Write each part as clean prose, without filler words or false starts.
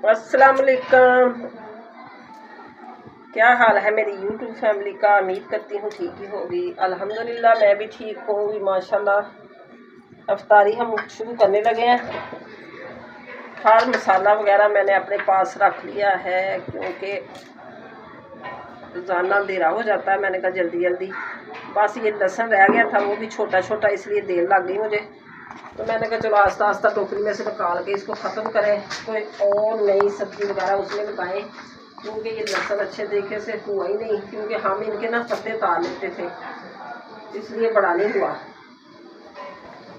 अस्सलाम वालेकुम। क्या हाल है मेरी यूट्यूब फैमिली का? उम्मीद करती हूँ ठीक ही होगी। अल्हम्दुलिल्लाह मैं भी ठीक हूँ माशाल्लाह। अफ्तारी हम शुरू करने लगे हैं। हर मसाला वगैरह मैंने अपने पास रख लिया है क्योंकि रोज़ाना अंधेरा हो जाता है। मैंने कहा जल्दी जल्दी, बस ये लहसुन रह गया था, वो भी छोटा छोटा, इसलिए देर लग गई मुझे। तो मैंने कहा चलो आस्ता आस्ता टोकरी में से निकाल के इसको ख़त्म करें, कोई और नई सब्ज़ी वगैरह उसमें लगाएं, क्योंकि ये लहसुन अच्छे तरीके से हुआ ही नहीं, क्योंकि हम इनके ना पत्ते उतार लेते थे, इसलिए बड़ा नहीं हुआ।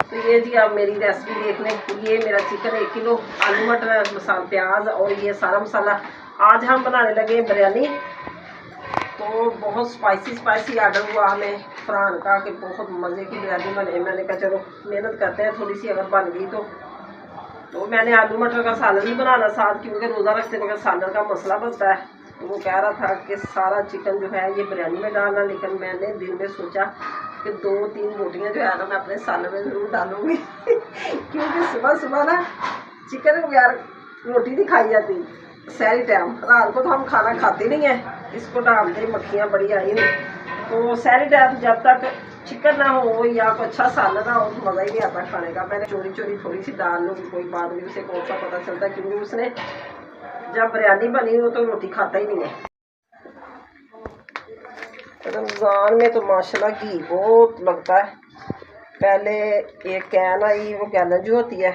तो ये जी आप मेरी रेसिपी देख लें। ये मेरा चिकन 1 किलो, आलू मटर, मसाला, प्याज और ये सारा मसाला। आज हम बनाने लगे बिरयानी। तो बहुत स्पाइसी आर्डर हुआ हमें फरहान का कि बहुत मज़े की बिरयानी बने। मैंने कहा चलो मेहनत करते हैं थोड़ी सी, अगर बन गई तो मैंने आलू मटर का सालन भी बनाना साथ, क्योंकि रोज़ा रखते वक्त सालन का मसला बनता है। तो वो कह रहा था कि सारा चिकन जो है ये बिरयानी में डालना, लेकिन मैंने दिल में सोचा कि 2-3 बोटियाँ जो है ना मैं अपने सालन में ज़रूर डालूँगी क्योंकि सुबह सुबह ना चिकन बगैर रोटी नहीं खाई जाती। सहरी टाइम, रात को तो हम खाना खाते नहीं है, इसको डालते मक्खियाँ बड़ी आई हुई। तो सहरी टाइम जब तक चिकन ना हो या कोई अच्छा सालन ना हो तो मज़ा ही नहीं आता खाने का। मैंने चोरी चोरी थोड़ी सी डाल लूँगी, कोई बात नहीं, उसे कौन सा पता चलता, क्योंकि उसने जब बिरयानी बनी हो तो रोटी खाता ही नहीं है। रमज़ान में तो माशाल्लाह घी बहुत लगता है। पहले एक कैन आई, वो गैलन जो होती है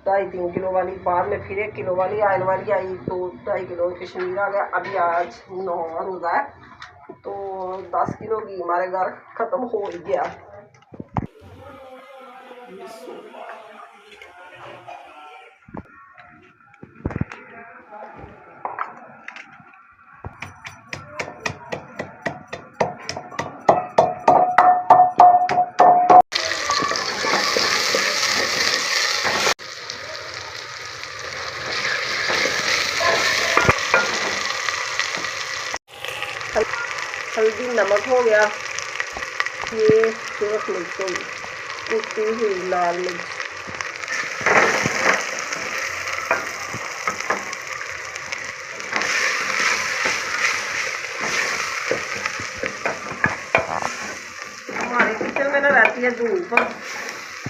2.5-3 किलो वाली, बाद में फिर 1 किलो वाली आयल वाली आई, तो 2.5 किलो कश्मीर आ गया। अभी आज 9वां रोज़ा है तो 10 किलो घी हमारे घर ख़त्म हो ही गया। हल्दी नमक हो गया, ये सूरख मिर्च होगी, कुटी हुई लाल मिर्च, हमारे किचन में ना रहती है धूप,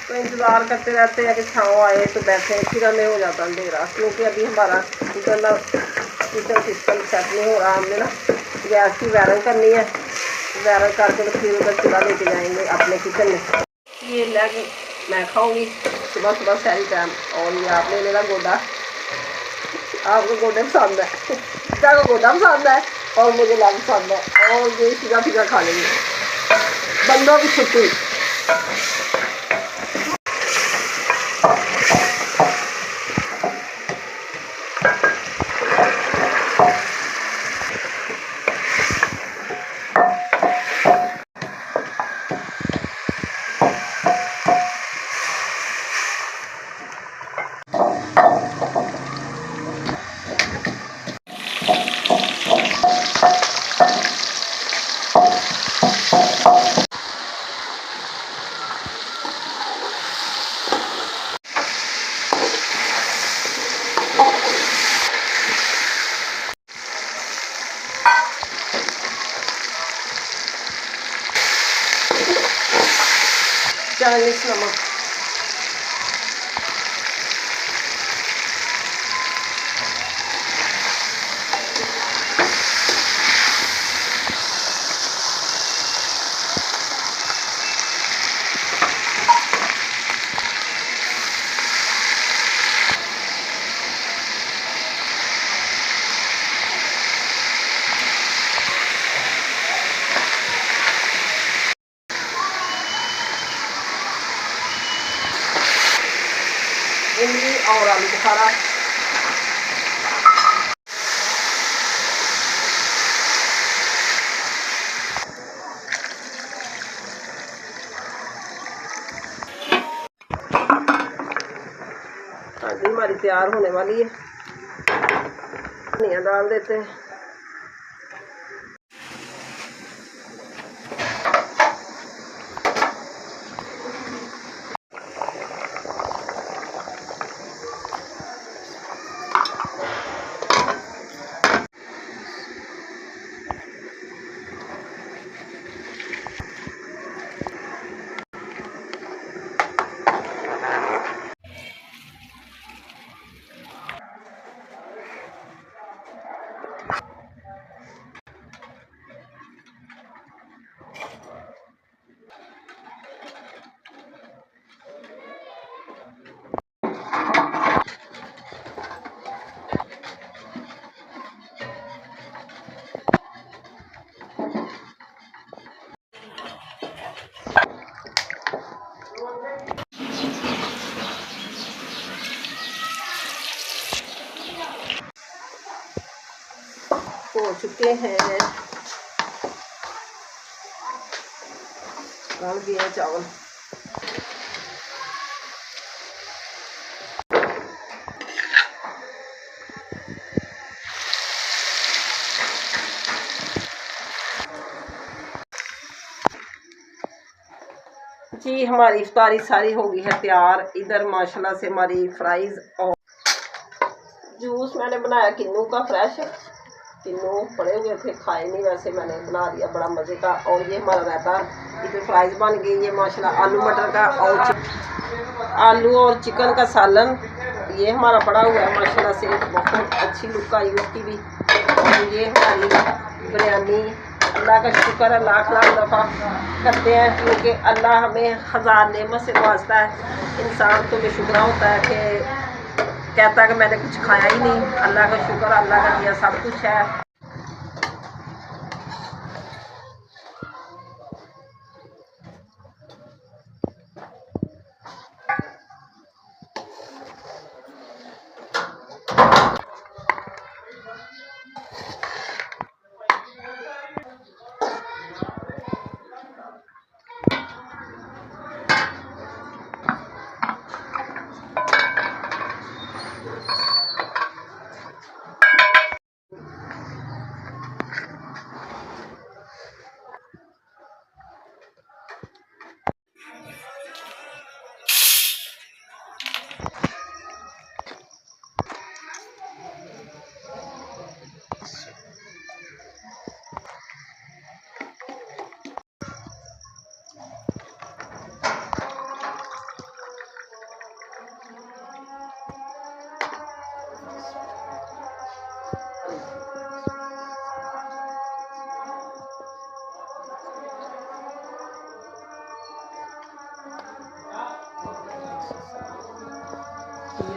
तो इंतज़ार करते रहते हैं कि छाँव आए तो बैठे, फिर हमें हो जाता अंधेरा, क्योंकि अभी हमारा किचन सिस्टम सेट नहीं हो रहा। हमने ना गैस की वायरिंग करनी है, वायरिंग करके तो फिर उधर चूल्हा लेके जाएंगे अपने किचन में। ये लेग मैं खाऊंगी सुबह सुबह सहरी टाइम, और ये आप ले लेना गोदा, आपको गोडे पसंद है, क्या को गोदा पसंद है और मुझे लेग पसंद है, और ये सीधा सीधा खा लेंगे, बंदों की छुट्टी। चाइनीज नमक, और आलू बुखारा। सब्जी हमारी तैयार होने वाली है। धनिया डाल देते हैं। हो चुके हैं, डाल दिए चावल। जी हमारी इफ्तारी सारी हो गई है तैयार। इधर माशाल्लाह से हमारी फ्राइज और जूस मैंने बनाया किन्नू का फ्रेश। किन्नू पड़े हुए थे, खाए नहीं, वैसे मैंने बना दिया बड़ा मज़े का। और ये हमारा रहता, इधर फ्राइज बन गई है माशाल्लाह, आलू मटर का और आलू और चिकन का सालन ये हमारा पड़ा हुआ है माशाल्लाह से। बहुत अच्छी लुक आई उसकी भी। और ये हमारी बिरयानी। अल्लाह का शुक्र है, लाख लाख दफ़ा करते हैं, क्योंकि अल्लाह हमें हज़ार नेमत से नवाजता है। इंसान तो बेशुक्र होता है कि कहता है कि मैंने कुछ खाया ही नहीं। अल्लाह का शुक्र, अल्लाह का दिया सब कुछ है।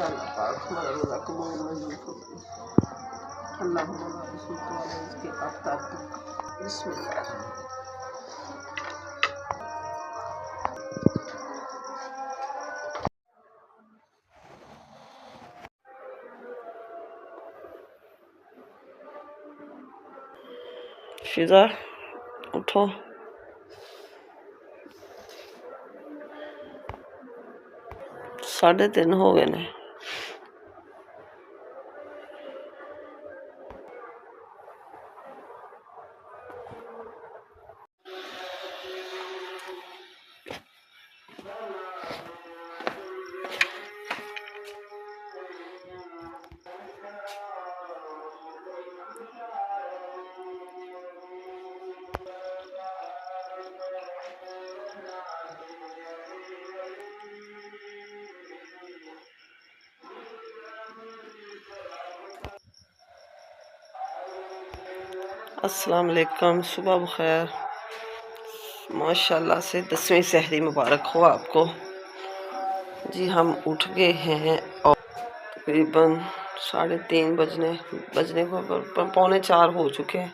अल्लाह पाक हमारा रोज़ा कबूल मंजूर फरमाए। अल्लाहुम्मा ला रसूल इसके आफ्ताब तक। बिस्मिल्लाह। शिजा उठो। साढ़े 3 हो गए ने। अस्सलाम वालेकुम, सुबह बखैर। माशाल्लाह से 10वीं सहरी मुबारक हो आपको। जी हम उठ गए हैं और तकरीबन 3:30 बजने को पौने 4 हो चुके हैं।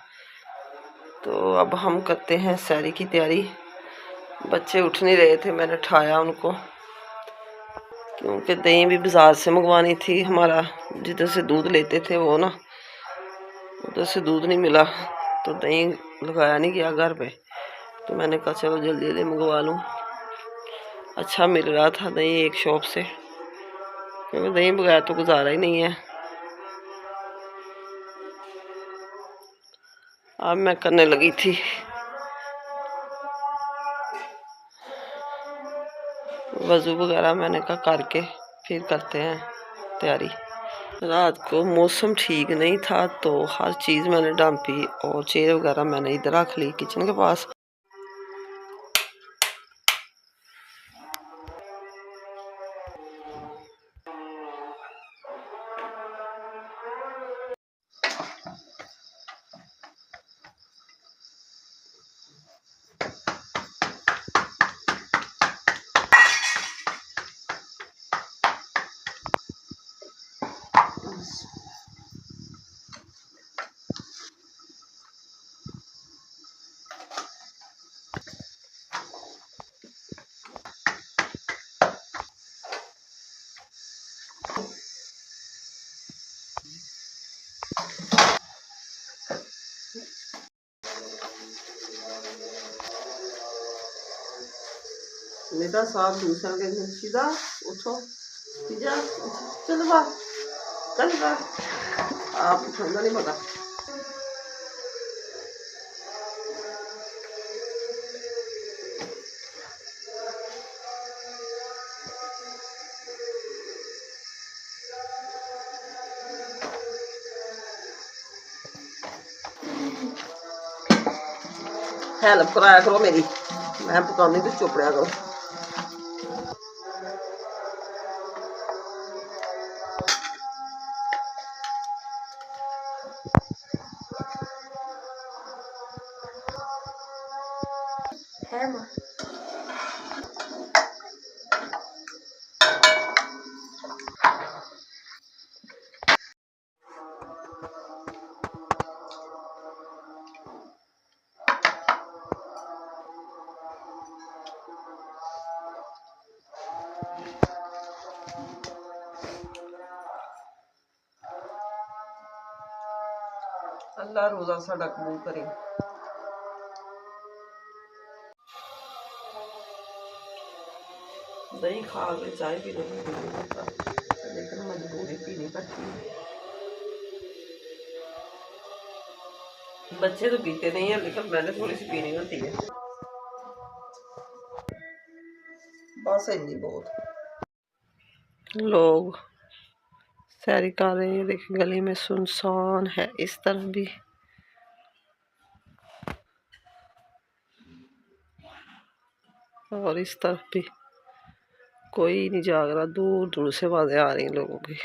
तो अब हम करते हैं सहरी की तैयारी। बच्चे उठ नहीं रहे थे, मैंने उठाया उनको। क्योंकि दही भी बाज़ार से मंगवानी थी। हमारा जिधर से दूध लेते थे वो ना, उधर से दूध नहीं मिला तो दही लगाया नहीं गया घर पे। तो मैंने कहा चलो जल्दी जल्दी मंगवा लूँ। अच्छा मिल रहा था दही एक शॉप से, क्योंकि दही बगैर तो गुजारा ही नहीं है। अब मैं करने लगी थी वज़ू वगैरह, मैंने कहा करके फिर करते हैं तैयारी। रात को मौसम ठीक नहीं था तो हर चीज़ मैंने डांपी और चेयर वगैरह मैंने इधर रख ली किचन के पास। निदा साहब दूसरा के सीधा उठो, सीधा चलो बाहर, चल बाहर, आप ठंडा नहीं पता। हेल्प कराया करो मेरी, मैं पकानी तो चुप रहा करो। है मां अल्लाह रोज़ा साडा कबूल करे। दही खा के चाय पी लेनी पड़ता, लेकिन मजबूरी पीनी पड़ती है। बच्चे तो पीते नहीं है, लेकिन मैंने थोड़ी सी पीनी होती है, बस इतनी बहुत। लोग सैरी कर रहे हैं, देखिए गली में सुनसान है, इस तरफ भी और इस तरफ भी कोई नहीं जाग रहा। दूर दूर से आवाजें आ रही हैं लोगों की।